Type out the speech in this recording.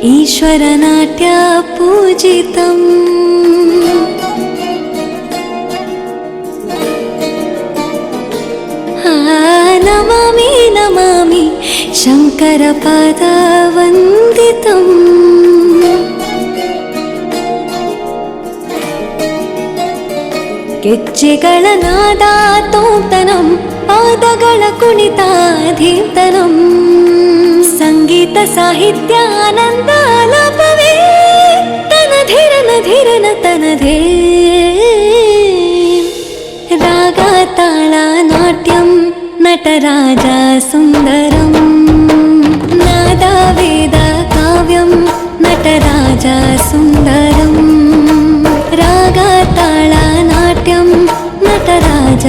ईश्वरनाट्य पूजितम् नमामि नमामि शङ्करपादवन्दितम् ಗೆಜ್ಜೆಗಳ ನಾದ ತೋಂತನಂ ಪಾದಗಳ ಕುಣಿತಾಧೀಂತನಂ ಸಂಗೀತ ಸಾಹಿತ್ಯ ಆನಂದ ಆಲಾಪವೇ ತನಧಿರನ ಧಿರನ ತನಧೇ ರಾಗ ತಾಳ ನಾಟ್ಯಂ ನಟರಾಜ ಸುಂದರಂ ನಾದ ವೇದ ಕಾವ್ಯಂ ನಟರಾಜ ಸುಂದರಂ ರಾಗ ತಾಳ ನಾಟ್ಯಂ ನಟರಾಜ